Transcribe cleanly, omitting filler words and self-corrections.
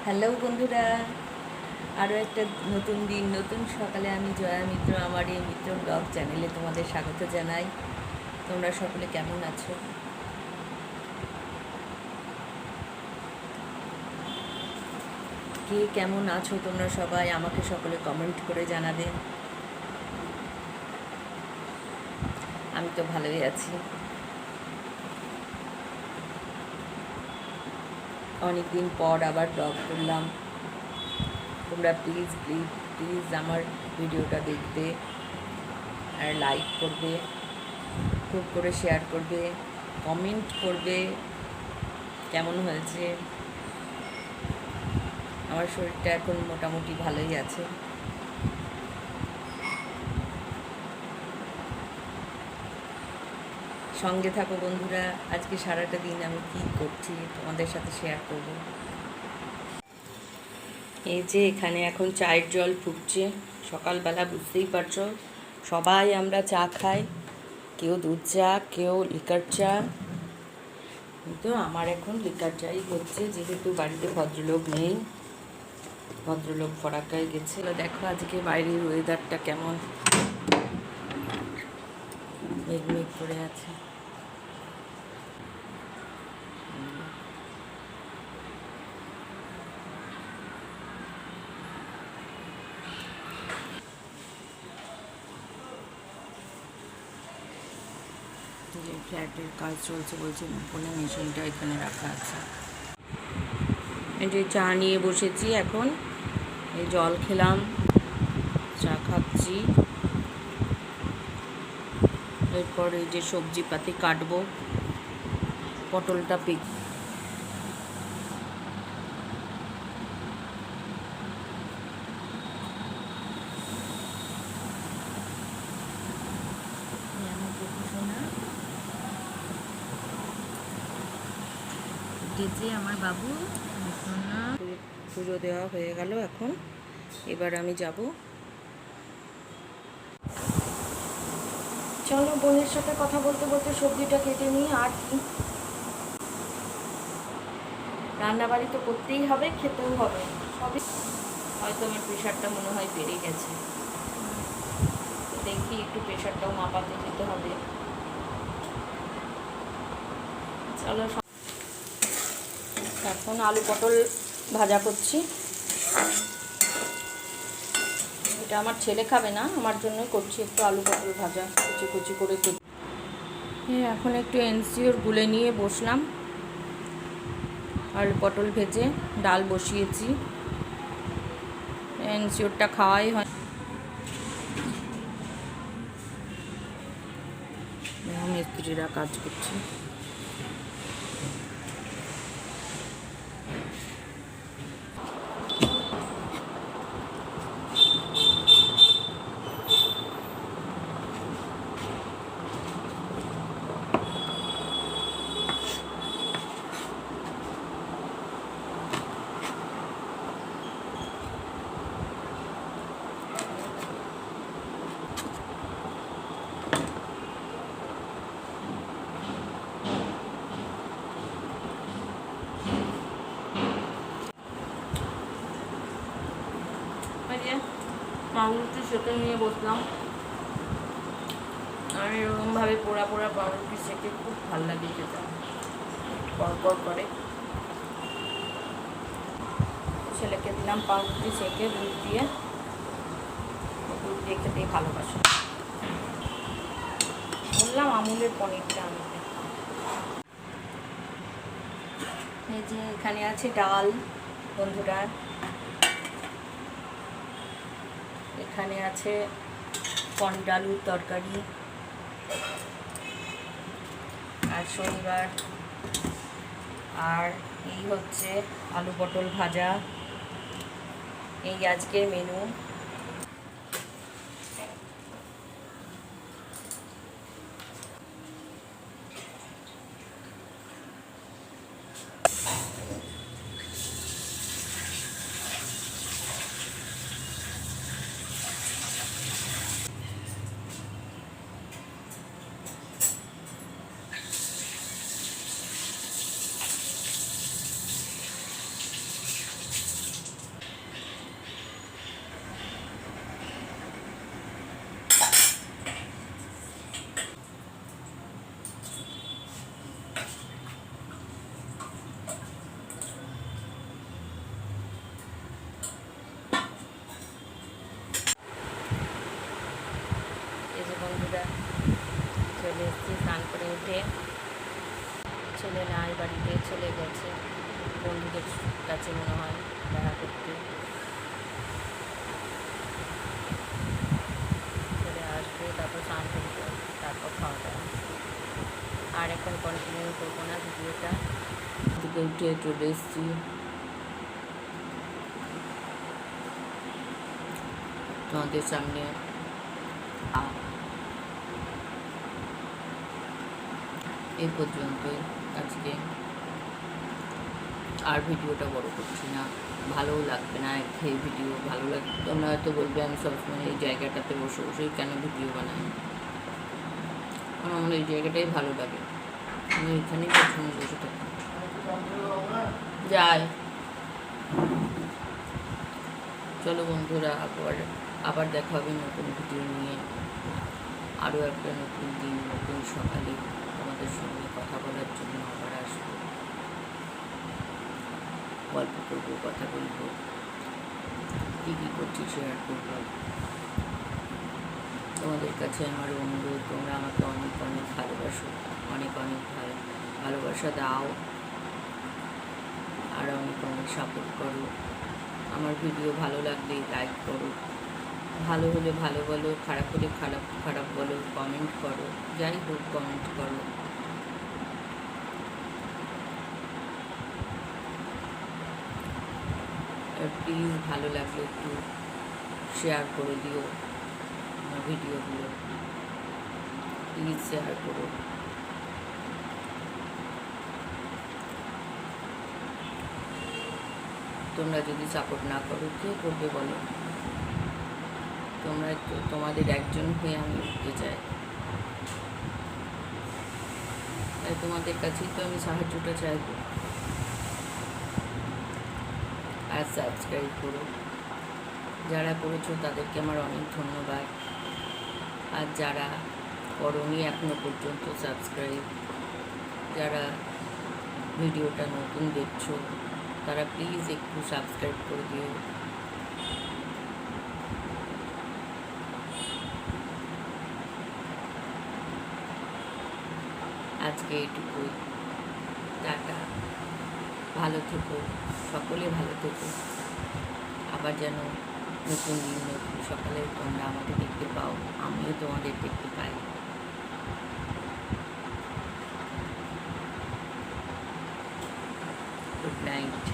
Hello বন্ধুরা, আরও একটা নতুন দিন নতুন সকালে আমি জয়া মিত্র আমার এই মিত্র ব্লগ চ্যানেলে তোমাদের স্বাগত জানাই। তোমরা সকলে কেমন আছো? কে কেমন আছো তোমরা সবাই আমাকে সকলে কমেন্ট করে জানাবে। আমি তো ভালোই আছি। অনেক দিন পর আবার ব্লগ করলাম। তোমরা প্লিজ প্লিজ প্লিজ আমার ভিডিওটা দেখবে আর লাইক করবে, খুব করে শেয়ার করবে, কমেন্ট করবে কেমন হয়েছে। আমার শরীরটা এখন মোটামুটি ভালোই আছে। সঙ্গে থাকো বন্ধুরা, আজকে সারাটা দিন আমি কী করছি তোমাদের সাথে শেয়ার করব। এই যে এখানে এখন চায়ের জল ফুটছে। সকালবেলা বুঝতেই পারছো, সবাই আমরা চা খাই, কেউ দুধ চা, কেউ লিকার চা। কিন্তু আমার এখন লিকার চাই হচ্ছে, যেহেতু বাড়িতে ভদ্রলোক নেই, ভদ্রলোক ফরাক্কায় গেছিল। দেখো আজকে বাইরের ওয়েদারটা কেমন, মেঘ মেঘ করে আছে। যে ফ্ল্যাটের কাজ চলছে বলছে, ফোনে মেশিনটা এখানে রাখা আছে। এই যে চা নিয়ে বসেছি এখন, এই জল খেলাম, চা খাচ্ছি। এরপর এই যে সবজি পাতি কাটবো, পটলটা পিক আমার বাবু পুজো দেওয়া হয়ে গেল। এখন এবার আমি যাব। চলো বোনের সাথে কথা বলতে বলতে সবজিটা কেটে নিই। আর কি, রান্নাবাড়ি তো করতেই হবে, খেতেও হবে সবই। হয়তো আমার প্রেশারটা মনে হয় বেড়ে গেছে, দেখি একটু প্রেশারটাও মাপাতে যেতে হবে। চলো, এখন আলু পটল ভাজা করছি। এটা আমার ছেলে খাবে না, আমার জন্যই করছি একটু আলু পটল ভাজা, কুচি কুচি করে কেটে। হ্যাঁ, এখন একটু এনসিওর গুলে নিয়ে বসলাম। আলু পটল ভেজে ডাল বসিয়েছি। এনসিওরটা খাওয়াই হয়। মিস্ত্রিরা কাজ করছে। পাউরুটি সেঁকে নিয়ে বসলাম। আর এরকমভাবে পোড়া পোড়া পাউরুটি সেঁকে খুব ভালো লাগে খেতে, কড়কড় করে। ছেলেকে দিলাম পাউরুটি সেঁকে দুধ দিয়ে, দুধ দিয়ে খেতেই ভালোবাসে। বললাম আমুলের পনিরটা আনতে। এই যে এখানে আছে ডাল বন্ধুরা, এখানে আছে পনির আলুর তরকারি, আর শনিবার। আর এই হচ্ছে আলু পটল ভাজা, এই আজকের মেনু। বন্ধুদের কাছে মনে হয় দেখা করতে। চলে আসবে, তারপর স্নান করবে, তারপর খাওয়া দাওয়া। আর এখন কন্টিনিউ করবো না ভিডিওটা। থেকে উঠে চলে এসেছি তোমাদের সামনে। এই পর্যন্তই আজকে, আর ভিডিওটা বড় করছি না, ভালোও লাগবে না, একঘেয়ে ভিডিও ভালো লাগবে। তোমরা হয়তো বলবে আমি সবসময় এই জায়গাটাতে বসে বসেই কেন ভিডিও বানাই। আমার এই জায়গাটাই ভালো লাগে, আমি এখানেই সবসময় বসে থাকি। যাই, চলো বন্ধুরা, আবার দেখা হবে নতুন ভিডিও নিয়ে। আরও একটা নতুন দিন, নতুন সকালে তোমাদের সঙ্গে কথা বলার জন্য আবার আসবো, গল্প করবো, কথা বলবো, কী কী করছি শেয়ার করবো। তোমাদের কাছে আমার অনুরোধ, তোমরা আমাকে অনেক অনেক ভালোবাসো, অনেক অনেক ভালোবাসা দাও, আর অনেক অনেক সাপোর্ট করো। আমার ভিডিও ভালো লাগলে লাইক করো, ভালো হলে ভালো বলো, খারাপ হলে খারাপ খারাপ বলো, কমেন্ট করো, যাই হোক কমেন্ট করো। আর প্লিজ ভালো লাগলে একটু শেয়ার করে দিও আমার ভিডিওগুলো, প্লিজ শেয়ার করো। তোমরা যদি সাপোর্ট না করো কে করবে বলো? তোমরা তোমাদের একজন হয়ে আমি উঠতে চাই, তাই তোমাদের কাছেই তো আমি সাহায্যটা চাইব। আর সাবস্ক্রাইব করো, যারা করেছো তাদেরকে আমার অনেক ধন্যবাদ। আর যারা করোনি এখনো পর্যন্ত সাবস্ক্রাইব, যারা ভিডিওটা নতুন দেখছো তারা প্লিজ একটু সাবস্ক্রাইব করে দিও। আজকে এইটুকুই, টাটা, ভালো থেকো, সকলে ভালো থেকো। আবার যেন নতুন দিন, নতুন সকালে তোমরা আমাকে দেখতে পাও, আমিও তোমাদের দেখতে পাই। Good night.